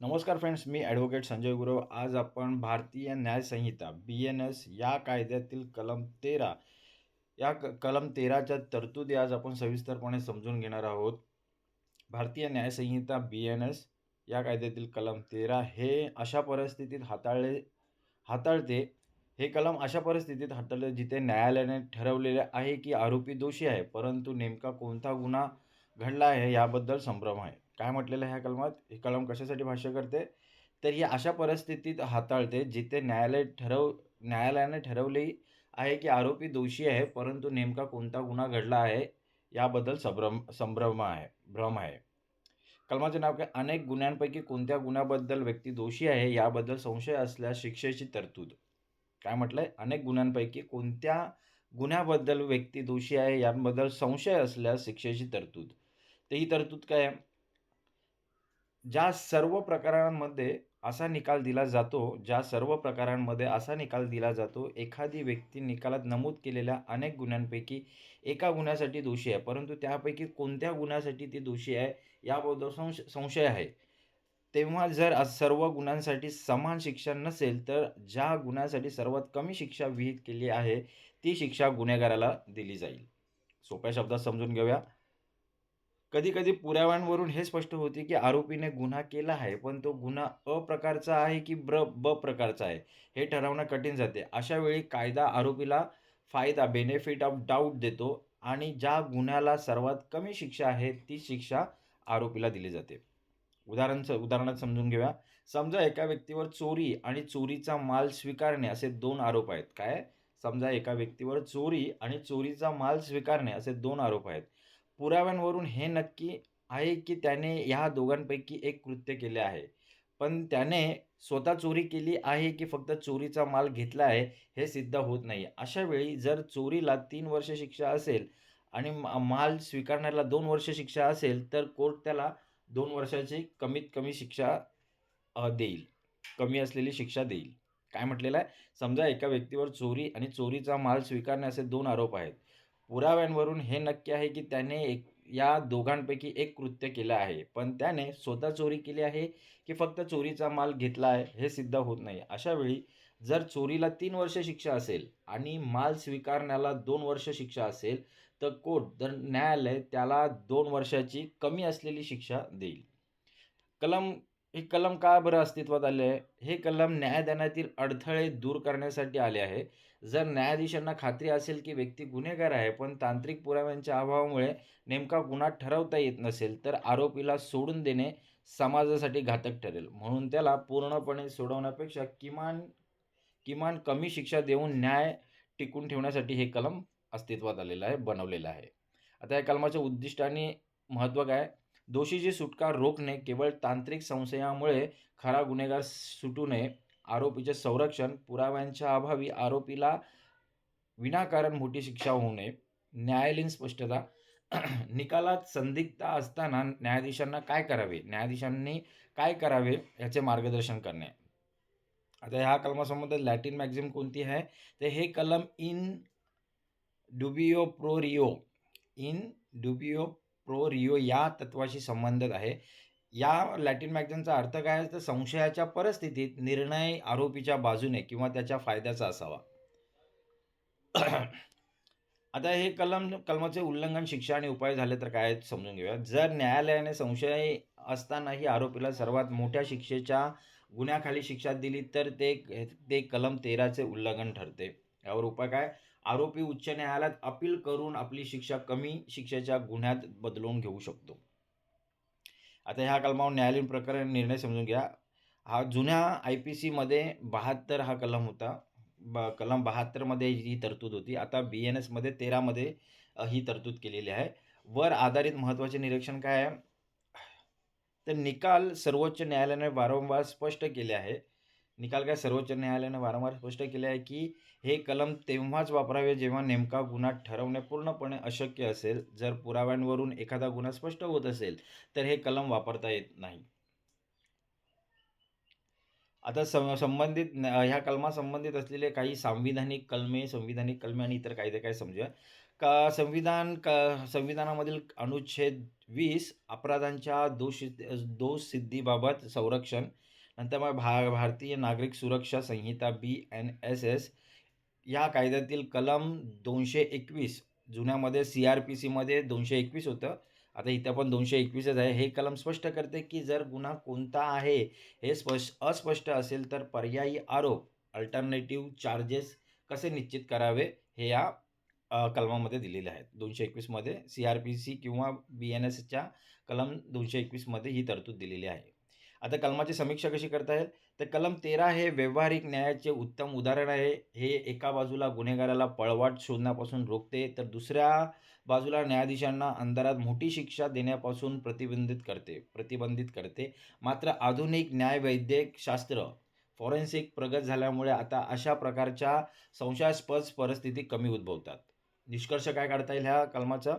नमस्कार फ्रेंड्स, मी ॲडव्होकेट संजय गुरव. आज आपण भारतीय न्याय संहिता BNS या कायद्यातील कलम 13च्या तरतुदी आज आपण सविस्तरपणे समजून घेणार आहोत. भारतीय न्याय संहिता BNS या कायद्यातील कलम 13 हे अशा परिस्थितीत हाताळते. हे कलम अशा परिस्थितीत हाताळते जिथे न्यायालयाने ठरवलेले आहे की आरोपी दोषी आहे, परंतु नेमका कोणता गुन्हा घडला आहे याबद्दल संभ्रम आहे. काय म्हटलेलं आहे ह्या कलमात? हे कलम कशासाठी भाष्य करते? तर ही अशा परिस्थितीत हाताळते जिथे न्यायालयाने ठरवले आहे की आरोपी दोषी आहे, परंतु नेमका कोणता गुन्हा घडला आहे याबद्दल भ्रम आहे. कलमाचे नाव काय? अनेक गुन्ह्यांपैकी कोणत्या गुन्ह्याबद्दल व्यक्ती दोषी आहे याबद्दल संशय असल्यास शिक्षेची तरतूद. काय म्हटलंय? अनेक गुन्ह्यांपैकी कोणत्या गुन्ह्याबद्दल व्यक्ती दोषी आहे याबद्दल संशय असल्यास शिक्षेची तरतूद. तर ही तरतूद काय आहे? ज्या सर्व प्रकरणांमध्ये असा निकाल दिला जातो, एखादी व्यक्ती निकालात नमूद केलेल्या अनेक गुन्ह्यांपैकी एका गुन्ह्यासाठी दोषी आहे, परंतु त्यापैकी कोणत्या गुन्ह्यासाठी ती दोषी आहे याबद्दल संशय आहे. तेव्हा जर सर्व गुन्ह्यांसाठी समान शिक्षा नसेल, तर ज्या गुन्ह्यासाठी सर्वात कमी शिक्षा विहित केली आहे, ती शिक्षा गुन्हेगाराला दिली जाईल. सोप्या शब्दात समजून घेऊया. कधी-कधी पुराव्यांवरून हे स्पष्ट होते, की आरोपीने गुन्हा केला आहे, पण तो गुन्हा अ प्रकारचा आहे की ब प्रकारचा आहे, हे ठरवणं कठीण जाते. अशा वेळी कायदा आरोपीला बेनिफिट ऑफ डाऊट देतो आणि ज्या गुन्ह्याला सर्वात कमी शिक्षा आहे, ती शिक्षा आरोपीला दिली जाते. उदाहरणात समजून घेऊया. समजा एका व्यक्तीवर चोरी आणि चोरीचा माल स्वीकारणे असे 2 आरोप आहेत. काय? समजा एका व्यक्तीवर चोरी आणि चोरीचा माल स्वीकारणे असे 2 आरोप आहेत. पुराव्यांवरून हे नक्की आहे की त्याने ह्या दोघांपैकी एक कृत्य केले आहे. पण त्याने स्वतः चोरी केली आहे की फक्त चोरीचा माल घेतला आहे, हे सिद्ध होत नाही. अशा वेळी जर चोरीला 3 वर्ष शिक्षा असेल आणि माल स्वीकारण्याला 2 वर्ष शिक्षा असेल, तर कोर्ट त्याला 2 वर्षाची कमीत कमी शिक्षा देईल. कमी असलेली शिक्षा देईल. काय म्हटलेलं आहे? समजा एका व्यक्तीवर चोरी आणि चोरीचा माल स्वीकारणे असे 2 आरोप आहेत. पुराव्यांवरून हे नक्की आहे की त्याने या दोघांपैकी एक कृत्य केलं आहे. पण त्याने स्वतः चोरी केली आहे की फक्त चोरीचा माल घेतला आहे, हे सिद्ध होत नाही. अशा वेळी जर चोरीला 3 वर्ष शिक्षा असेल आणि माल स्वीकारण्याला 2 वर्ष शिक्षा असेल, तर न्यायालय त्याला 2 वर्षाची कमी असलेली शिक्षा देईल. कलम हे कलम का बरं अस्तित्वात आले आहे? हे कलम न्यायदानातील अडथळे दूर करण्यासाठी आले आहे. जर न्यायाधीशांना खात्री असेल की व्यक्ती गुन्हेगार आहे, पण तांत्रिक पुराव्यांच्या अभावामुळे नेमका गुन्हा ठरवता येत नसेल, तर आरोपीला सोडून देणे समाजासाठी घातक ठरेल. म्हणून त्याला पूर्णपणे सोडवण्यापेक्षा किमान किमान कमी शिक्षा देऊन न्याय टिकवून ठेवण्यासाठी हे कलम अस्तित्वात आलेलं आहे, बनवलेलं आहे. आता या कलमाचे उद्दिष्ट आणि महत्त्व काय? दोषीची सुटका रोखणे. केवळ तांत्रिक संशयामुळे खरा गुन्हेगार सुटू नये. आरोपीचे संरक्षण. पुराव्यांच्या अभावी आरोपीला विनाकारण मोठी शिक्षा होऊ नये. न्यायालयीन स्पष्टता. निकालात संदिग्धता असताना न्यायाधीशांनी काय करावे याचे मार्गदर्शन करणे. आता ह्या कलमासंबंधित लॅटिन मॅक्झिम कोणती आहे? तर हे कलम इन ड्युबियो प्रो रिओ या तत्वाशी संबंधित आहे. या लॅटिन मॅक्झिमचा अर्थ काय आहे? तर संशयाच्या परिस्थितीत निर्णय आरोपीच्या बाजूने किंवा त्याच्या फायद्याचा असावा. आता हे कलमाचे उल्लंघन, शिक्षा आणि उपाय झाले तर काय समजून घेऊया. जर न्यायालयाने संशय असतानाही आरोपीला सर्वात मोठ्या शिक्षेच्या गुन्ह्याखाली शिक्षा दिली, तर ते कलम 13चे उल्लंघन ठरते. यावर उपाय काय? आरोपी उच्च न्यायालयात अपील करून आपली शिक्षा कमी शिक्षेच्या गुन्ह्यात बदलवून घेऊ शकतो. आता ह्या कलमावर न्यायालयीन प्रकरण निर्णय समजून घ्या. हा जुन्या IPCमध्ये 72 हा कलम होता. कलम 72 मध्ये ही तरतूद होती. आता BNSमध्ये 13 मध्ये ही तरतूद केलेली आहे. वर आधारित महत्त्वाचे निरीक्षण काय आहे? तर निकाल सर्वोच्च न्यायालयाने वारंवार स्पष्ट केले आहे. सर्वोच्च न्यायालयाने वारंवार स्पष्ट केले आहे की हे कलम तेव्हाच वापरावे जेव्हा नेमका गुन्हा ठरवणे पूर्णपणे अशक्य असेल. जर पुराव्यांवरून एखादा गुन्हा स्पष्ट होत असेल, तर हे कलम वापरता येत नाही. आता ह्या कलमासंबंधित असलेले काही संविधानिक कलमे आणि इतर कायदे काय समजूया. संविधानामधील अनुच्छेद 20 अपराधांच्या दोषसिद्धीबाबत संरक्षण. नंतर मग भारतीय नागरिक सुरक्षा संहिता BNSS या कायद्यातील कलम 221 जुन्यामध्ये CRPCमध्ये 221 होतं. आता इथं पण 221च आहे. हे कलम स्पष्ट करते, की जर गुन्हा कोणता आहे हे अस्पष्ट असेल तर पर्यायी आरोप अल्टरनेटिव्ह चार्जेस कसे निश्चित करावे हे या कलमामध्ये दिलेले आहेत. 221 मध्ये CRPC किंवा BNSच्या कलम 221 मध्ये ही तरतूद दिलेली आहे. आता कलमाची समीक्षा कशी करता येईल? तर कलम 13 हे व्यावहारिक न्यायाचे उत्तम उदाहरण आहे. हे एका बाजूला गुन्हेगाराला पळवाट शोधण्यापासून रोखते, तर दुसऱ्या बाजूला न्यायाधीशांना अंधारात मोठी शिक्षा देण्यापासून प्रतिबंधित करते. मात्र आधुनिक न्यायवैद्यक शास्त्र, फॉरेन्सिक प्रगत झाल्यामुळे आता अशा प्रकारच्या संशयास्पद परिस्थिती कमी उद्भवतात. निष्कर्ष काय काढता येईल ह्या कलमाचा?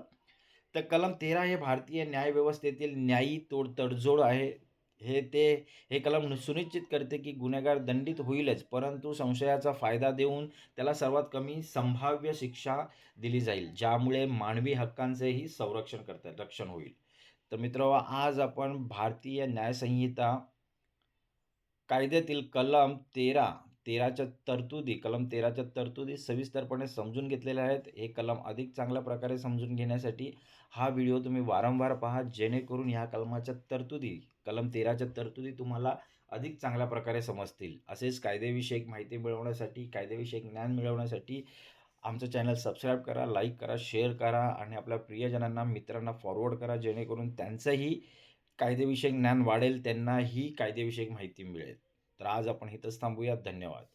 तर कलम 13 हे भारतीय न्यायव्यवस्थेतील न्यायी तडजोड आहे. हे कलम सुनिश्चित करते, की गुन्हेगार दंडित होईलच, परंतु संशयाचा फायदा देऊन त्याला सर्वात कमी संभाव्य शिक्षा दिली जाईल, ज्यामुळे मानवी हक्कांचेही रक्षण होईल. तर मित्रांनो, आज आपण भारतीय न्यायसंहिता कायद्यातील कलम 13च्या तरतुदी सविस्तरपणे समजून घेतलेल्या आहेत. हे कलम अधिक चांगल्या प्रकारे समजून घेण्यासाठी हा व्हिडिओ तुम्ही वारंवार पहा, जेणेकरून ह्या कलम 13च्या तरतुदी तुम्हाला अधिक चांगल्या प्रकारे समजतील. असेच कायदेविषयक माहिती मिळवण्यासाठी, कायदेविषयक ज्ञान मिळवण्यासाठी आमचं चॅनल सबस्क्राईब करा, लाईक करा, शेअर करा आणि आपल्या प्रियजनांना, मित्रांना फॉरवर्ड करा, जेणेकरून त्यांचंही कायदेविषयक ज्ञान वाढेल, त्यांनाही कायदेविषयक माहिती मिळेल. तर आज आपण इथंच थांबूया. धन्यवाद.